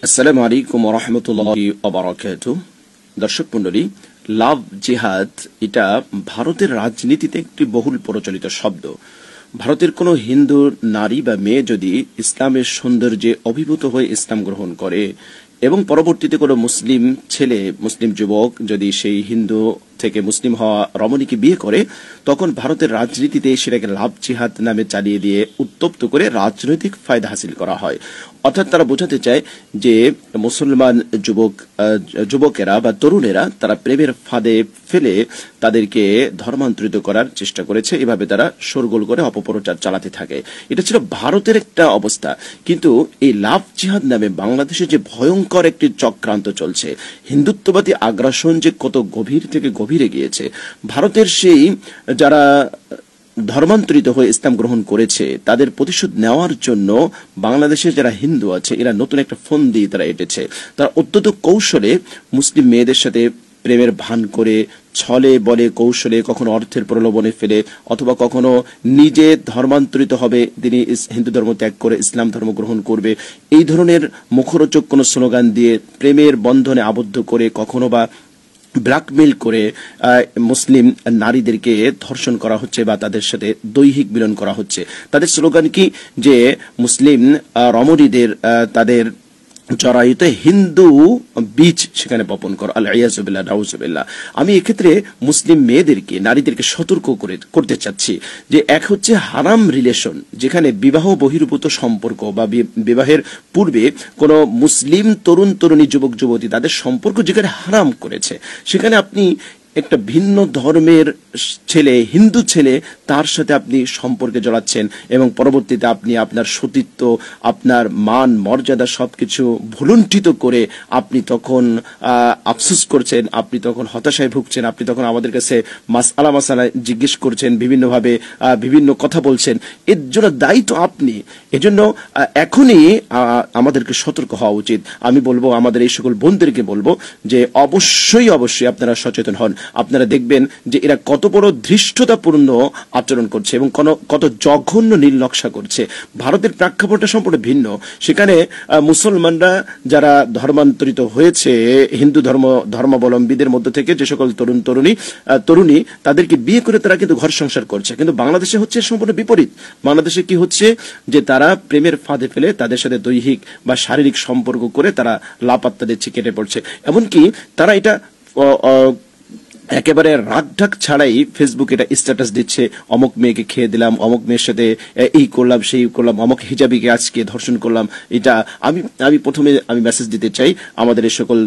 আসসালামু আলাইকুম ওয়া রাহমাতুল্লাহি ওয়া বারাকাতুহু। দর্শক মণ্ডলী, লাভ জিহাদ এটা ভারতের রাজনীতিতে একটি বহুল প্রচলিত শব্দ। ভারতের কোনো হিন্দু নারী বা মেয়ে যদি ইসলামের সৌন্দর্যে অভিভূত হয়ে ইসলাম গ্রহণ করে এবং পরবর্তীতে কোনো মুসলিম ছেলে, মুসলিম যুবক যদি সেই হিন্দু থেকে মুসলিম হওয়া রমণীকে বিয়ে করে, তখন ভারতের রাজনীতিতে সেটাকে লাভ জিহাদ নামে চালিয়ে দিয়ে উত্তপ্ত করে রাজনৈতিক ফায়দা হাসিল করা হয়। অর্থাৎ তারা বোঝাতে চায় যে মুসলমান যুবকেরা বা তরুণেরা তারা প্রেমের ফাঁদে ফেলে তাদেরকে ধর্মান্তরিত করার চেষ্টা করেছে। এভাবে তারা শোরগোল করে অপপ্রচার চালাতে থাকে। এটা ছিল ভারতের একটা অবস্থা। কিন্তু এই লাভ জিহাদ নামে বাংলাদেশে যে ভয়ঙ্কর একটি চক্রান্ত চলছে, হিন্দুত্ববাদী আগ্রাসন যে কত গভীর থেকে গভীরে গিয়েছে, ভারতের সেই যারা ধর্মান্তরিত হয়ে ইসলাম গ্রহণ করেছে তাদের প্রতিশোধ নেওয়ার জন্য বাংলাদেশের যারা হিন্দু আছে এরা নতুন একটা ফন্দি তারা এঁটেছে। তারা অত্যন্ত কৌশলে মুসলিম মেয়েদের সাথে প্রেমের ভান করে, ছলে বলে কৌশলে, কখনো অর্থের প্রলোভনে ফেলে, অথবা কখনো নিজে ধর্মান্তরিত হবে, তিনি হিন্দু ধর্ম ত্যাগ করে ইসলাম ধর্ম গ্রহণ করবে, এই ধরনের মুখরোচক কোনো স্লোগান দিয়ে প্রেমের বন্ধনে আবদ্ধ করে, কখনো বা ব্ল্যাকমেল করে মুসলিম নারীদেরকে ধর্ষণ করা হচ্ছে বা তাদের সাথে দৈহিক মিলন করা হচ্ছে। তাদের স্লোগান কি যে মুসলিম রমণীদের তাদের জরায়ুতে হিন্দু বীজ সেখানে বপন করো, আল-ইয়াযুবিল্লাহ, নাউযুবিল্লাহ। আমি এক্ষেত্রে মুসলিম মেয়েদেরকে, নারীদেরকে সতর্ক করতে চাচ্ছি যে এক হচ্ছে হারাম রিলেশন, যেখানে বিবাহ বহির্ভূত সম্পর্ক বা বিবাহের পূর্বে কোনো মুসলিম তরুণ তরুণী, যুবক যুবতী তাদের সম্পর্ক যেখানে হারাম করেছে, সেখানে আপনি একটা ভিন্ন ধর্মের ছেলে, হিন্দু ছেলে, তার সাথে আপনি সম্পর্কে জড়াচ্ছেন এবং পরবর্তীতে আপনি আপনার সতীত্ব, আপনার মান মর্যাদা সবকিছু ভুলুণ্ঠিত করে আপনি তখন আফসোস করছেন, আপনি তখন হতাশায় ভুগছেন, আপনি তখন আমাদের কাছে মাসালা জিজ্ঞেস করছেন, বিভিন্নভাবে বিভিন্ন কথা বলছেন। এর জন্য দায়ী তো আপনি। এজন্য এখনই আমাদেরকে সতর্ক হওয়া উচিত। আমি বলবো, আমাদের এই সকল বোনদেরকে বলবো যে অবশ্যই আপনারা সচেতন হন। আপনারা দেখবেন যে এরা কত বড় ধৃষ্টতাপূর্ণ আচরণ করছে এবং কত জঘন্য নীল নকশা করছে। ভারতের প্রেক্ষাপটটা সম্পূর্ণ ভিন্ন। সেখানে মুসলমানরা যারা ধর্মান্তরিত হয়েছে, হিন্দু ধর্মাবলম্বীদের মধ্য থেকে যে সকল তরুণী তাদেরকে বিয়ে করে তারা কিন্তু ঘর সংসার করছে। কিন্তু বাংলাদেশে হচ্ছে সম্পূর্ণ বিপরীত। বাংলাদেশে কি হচ্ছে যে তারা প্রেমের ফাঁদে ফেলে তাদের সাথে দৈহিক বা শারীরিক সম্পর্ক করে তারা লাপাত্তা দিচ্ছে, কেটে পড়ছে। এমনকি তারা এটা একেবারে রাগঢাক ছাড়াই ফেসবুকে এটা স্ট্যাটাস দিচ্ছে, অমুক মেয়েকে খেয়ে দিলাম, অমুক মেয়ের সাথে এই করলাম, সেই করলাম, অমুক হিজাবিকে আজকে ধর্ষণ করলাম। এটা আমি প্রথমে মেসেজ দিতে চাই আমাদের এই সকল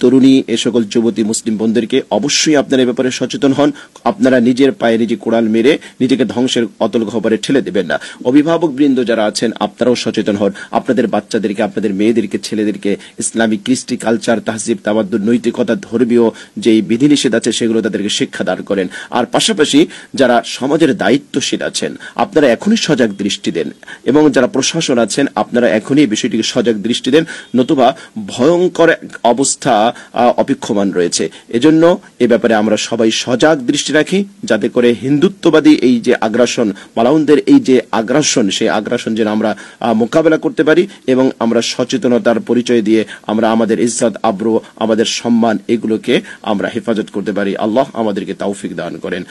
তরুণী, এই সকল যুবতী মুসলিম বোনদেরকে, অবশ্যই আপনারা এ ব্যাপারে সচেতন হন। আপনারা নিজের পায়ে নিজে কোড়াল মেরে নিজেকে ধ্বংসের অতল গহ্বরে ঠেলে দেবেন না। অভিভাবক বৃন্দ যারা আছেন আপনারাও সচেতন হন। আপনাদের বাচ্চাদেরকে, আপনাদের মেয়েদেরকে, ছেলেদেরকে ইসলামিক কৃষ্টি, কালচার, তাহজিব, তামাদ্দুন, নৈতিকতা, ধর্মীয় যে বিধিনিষেধ আছে সেগুলো তাদেরকে শিক্ষা দান করেন। আর পাশাপাশি যারা সমাজের দায়িত্বশীল আছেন আপনারা এখনই সজাগ দৃষ্টি দেন, এবং যারা প্রশাসন আছেন আপনারা এখনই এই বিষয়টিকে সজাগ দৃষ্টি দেন, নতুবা ভয়ঙ্কর অবস্থা অপেক্ষমান রয়েছে। এজন্য এ ব্যাপারে আমরা সবাই সজাগ দৃষ্টি রাখি, যাতে করে হিন্দুত্ববাদী এই যে আগ্রাসন, মালাউনদের এই যে আগ্রাসন, সেই আগ্রাসন যেন আমরা মোকাবেলা করতে পারি এবং আমরা সচেতনতার পরিচয় দিয়ে আমরা আমাদের ইজ্জত, আবরু, আমাদের সম্মান এগুলোকে আমরা হেফাজত করতে পারি। আল্লাহ আমাদেরকে তৌফিক দান করেন।